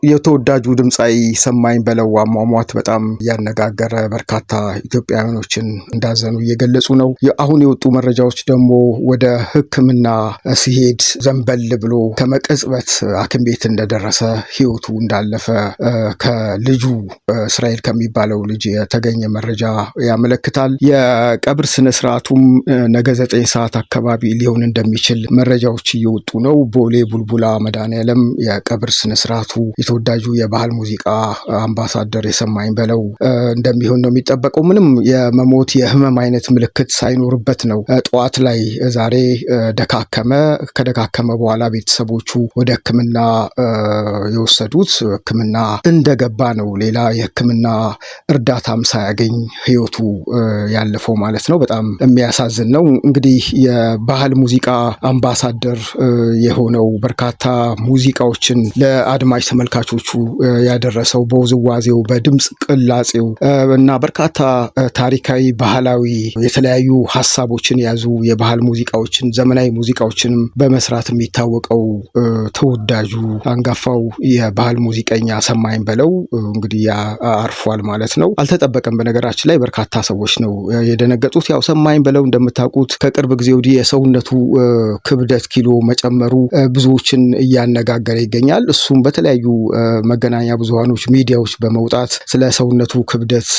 የተወዳጁ ድምፃዊ ሰማኝ በለው አሟሟት በጣም ያነጋገረ በርካታ ኢትዮጵያውያኖችን እንዳዘኑ እየገለጹ ነው። አሁን የወጡ መረጃዎች ደግሞ ወደ ሕክምና ሲሄድ ዘንበል ብሎ ከመቅጽበት ሐኪም ቤት እንደደረሰ ሕይወቱ እንዳለፈ ከልጁ እስራኤል ከሚባለው ልጅ የተገኘ መረጃ ያመለክታል። የቀብር ስነ ስርዓቱም ነገ 9 ሰዓት አካባቢ ሊሆን እንደሚችል መረጃዎች እየወጡ ነው። ቦሌ ቡልቡላ መድኃኔዓለም የቀብር ስነ ስርዓቱ የተወዳጁ የባህል ሙዚቃ አምባሳደር የሰማኝ በለው እንደሚሆን ነው የሚጠበቀው። ምንም የመሞት የህመም አይነት ምልክት ሳይኖርበት ነው ጠዋት ላይ ዛሬ ደካከመ። ከደካከመ በኋላ ቤተሰቦቹ ወደ ሕክምና የወሰዱት ሕክምና እንደገባ ነው። ሌላ የሕክምና እርዳታም ሳያገኝ ህይወቱ ያለፈው ማለት ነው። በጣም የሚያሳዝን ነው። እንግዲህ የባህል ሙዚቃ አምባሳደር የሆነው በርካታ ሙዚቃዎችን ለአድማጭ ተመልካቾቹ ያደረሰው በውዝዋዜው በድምፅ ቅላጼው እና በርካታ ታሪካዊ ባህላዊ የተለያዩ ሀሳቦችን የያዙ የባህል ሙዚቃዎችን ዘመናዊ ሙዚቃዎችንም በመስራት የሚታወቀው ተወዳጁ አንጋፋው የባህል ሙዚቀኛ ሰማኝ በለው እንግዲህ አርፏል ማለት ነው። አልተጠበቀም። በነገራችን ላይ በርካታ ሰዎች ነው የደነገጡት። ያው ሰማኝ በለው እንደምታውቁት ከቅርብ ጊዜ ወዲህ የሰውነቱ ክብደት ኪሎ መጨመሩ ብዙዎችን እያነጋገረ ይገኛል። እሱም በተለያዩ መገናኛ ብዙሃኖች ሚዲያዎች በመውጣት ስለ ሰውነቱ ክብደት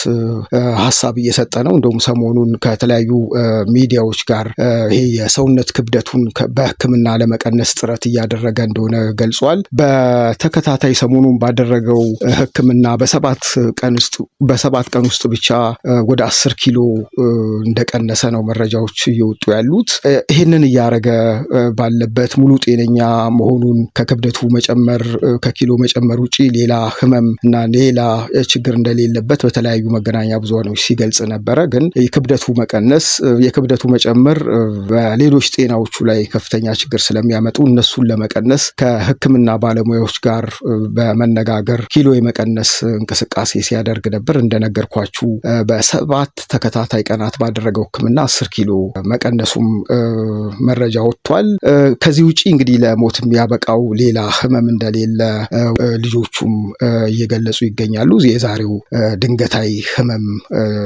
ሀሳብ እየሰጠ ነው። እንደውም ሰሞኑን ከተለያዩ ሚዲያዎች ጋር ይሄ የሰውነት ክብደቱን በሕክምና ለመቀነስ ጥረት እያደረገ እንደሆነ ገልጿል። በተከታታይ ሰሞኑን ባደረገው ሕክምና በሰባት ቀን ውስጥ ብቻ ወደ 10 ኪሎ እንደቀነሰ ነው መረጃዎች እየወጡ ያሉት። ይህንን እያደረገ ባለበት ሙሉ ጤነኛ መሆኑን ከክብደቱ መጨመር ከኪሎ መጨመር ውጪ ሌላ ህመም እና ሌላ ችግር እንደሌለበት በተለያዩ መገናኛ ብዙሃኖች ሲገልጽ ነበረ። ግን የክብደቱ መጨመር በሌሎች ጤናዎቹ ላይ ከፍተኛ ችግር ስለሚያመጡ እነሱን ለመቀነስ ከህክምና ባለሙያዎች ጋር በመነጋገር ኪሎ የመቀነስ እንቅስቃሴ ሲያደርግ ነበር። እንደነገርኳችሁ በ7 ተከታታይ ቀናት ባደረገው ህክምና 10 ኪሎ መቀነሱም መረጃ ወጥቷል። ከዚህ ውጪ እንግዲህ ለሞት የሚያበቃው ሌላ ህመም እንደሌለ ልጆቹም እየገለጹ ይገኛሉ። የዛሬው ድንገታዊ ህመም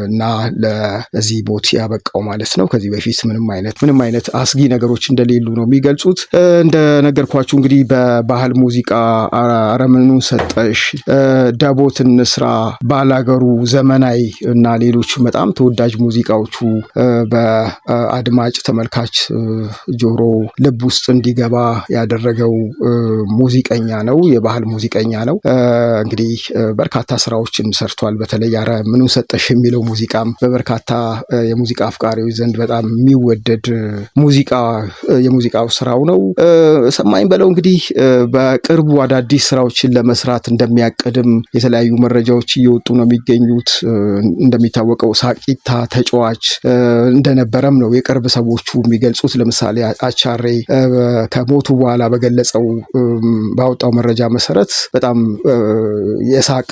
እና ለዚህ ሞት ያበቃው ማለት ነው። ከዚህ በፊት ምንም አይነት አስጊ ነገሮች እንደሌሉ ነው የሚገልጹት። እንደነገርኳችሁ እንግዲህ በባህል ሙዚቃ አረምኑን ሰጠሽ፣ ዳቦትን ስራ፣ ባላገሩ፣ ዘመናዊ እና ሌሎች በጣም ተወዳጅ ሙዚቃዎቹ በአድማጭ ተመልካች ጆሮ ልብ ውስጥ እንዲገባ ያደረገው ሙዚቀኛ ነው። የባህል ሙዚቀኛ ነው። እንግዲህ በርካታ ስራዎችን ሰርቷል። በተለይ አረምኑን ሰጠሽ የሚለው ሙዚቃም በበርካታ የሙዚቃ አፍቃሪዎች ዘንድ በጣም የሚወደድ የሙዚቃው ስራው ነው። ሰማኝ በለው እንግዲህ በቅርቡ አዳዲስ ስራዎችን ለመስራት እንደሚያቅድም የተለያዩ መረጃዎች እየወጡ ነው የሚገኙት። እንደሚታወቀው ሳቂታ ተጫዋች እንደነበረም ነው የቅርብ ሰዎቹ የሚገልጹት። ለምሳሌ አቻሬ ከሞቱ በኋላ ባወጣው መረጃ መሰረት በጣም የሳቅ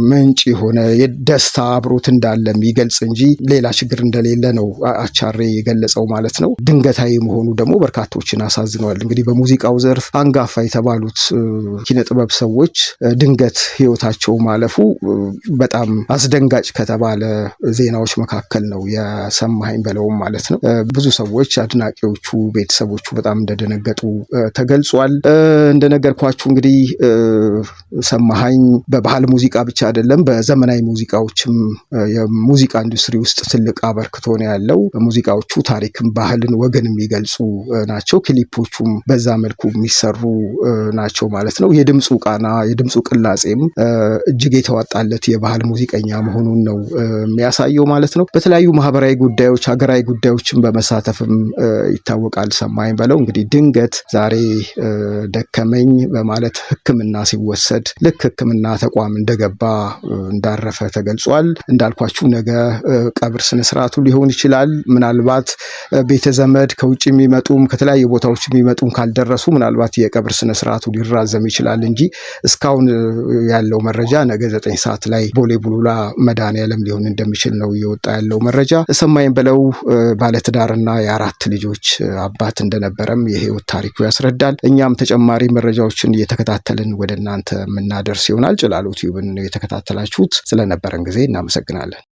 ምንጭ የሆነ የደስታ አብሮት እንዳለ የሚገልጽ እንጂ ሌላ ችግር እንደሌለ ነው አቻሬ የገለጸው ማለት ነው። ድንገታዊ መሆኑ ደግሞ በርካቶችን አሳዝነዋል። እንግዲህ በሙዚቃው ዘርፍ አንጋፋ የተባሉት ኪነጥበብ ሰዎች ድንገት ህይወታቸው ማለፉ በጣም አስደንጋጭ ከተባለ ዜናዎች መካከል ነው የሰማኝ በለውም ማለት ነው። ብዙ ሰዎች አድናቂዎቹ፣ ቤተሰቦቹ በጣም እንደደነገጡ ተገልጿል። እንደነገርኳችሁ እንግዲህ ሰማኝ በባህል ሙዚቃ ብቻ አይደለም በዘመናዊ ሙዚቃዎችም የሙዚቃ ኢንዱስትሪ ውስጥ ትልቅ አበርክቶ ነው ያለው። ሙዚቃዎቹ ታሪክን፣ ባህልን፣ ወገን የሚገልጹ ናቸው። ክሊፖቹም በዛ መልኩ የሚሰሩ ናቸው ማለት ነው። የድምፁ ቃና የድምፁ ቅላጼም እጅግ የተዋጣለት የባህል ሙዚቀኛ መሆኑን ነው የሚያሳየው ማለት ነው። በተለያዩ ማህበራዊ ጉዳዮች፣ ሀገራዊ ጉዳዮችን በመሳተፍም ይታወቃል ሰማኝ በለው። እንግዲህ ድንገት ዛሬ ደከመኝ በማለት ሕክምና ሲወሰድ ልክ ሕክምና ተቋም እንደገባ እንዳረፈ ተገልጿል። እንዳልኳችሁ ነገ ቀብር ስነስርዓቱ ሊሆን ይችላል። ምናልባት ቤተ ዘመድ ከውጭ የሚመጡም ከተለያዩ ቦታዎች የሚመጡም ካልደረሱ ምናልባት የቀብር ስነስርዓቱ ሊራዘም ይችላል እንጂ እስካሁን ያለው መረጃ ነገ 9 ሰዓት ላይ ቦሌ ቡልቡላ መድኃኔዓለም ሊሆን እንደሚችል ነው እየወጣ ያለው መረጃ። ሰማኝ በለው ባለትዳርና የ4 ልጆች አባት እንደነበረም የህይወት ታሪኩ ያስረዳል። እኛም ተጨማሪ መረጃዎችን እየተከታተልን ወደ እናንተ የምናደርስ ይሆናል። ጭላሎ ቲዩብን የተከታተላችሁት ስለነበረን ጊዜ እናመሰግናለን።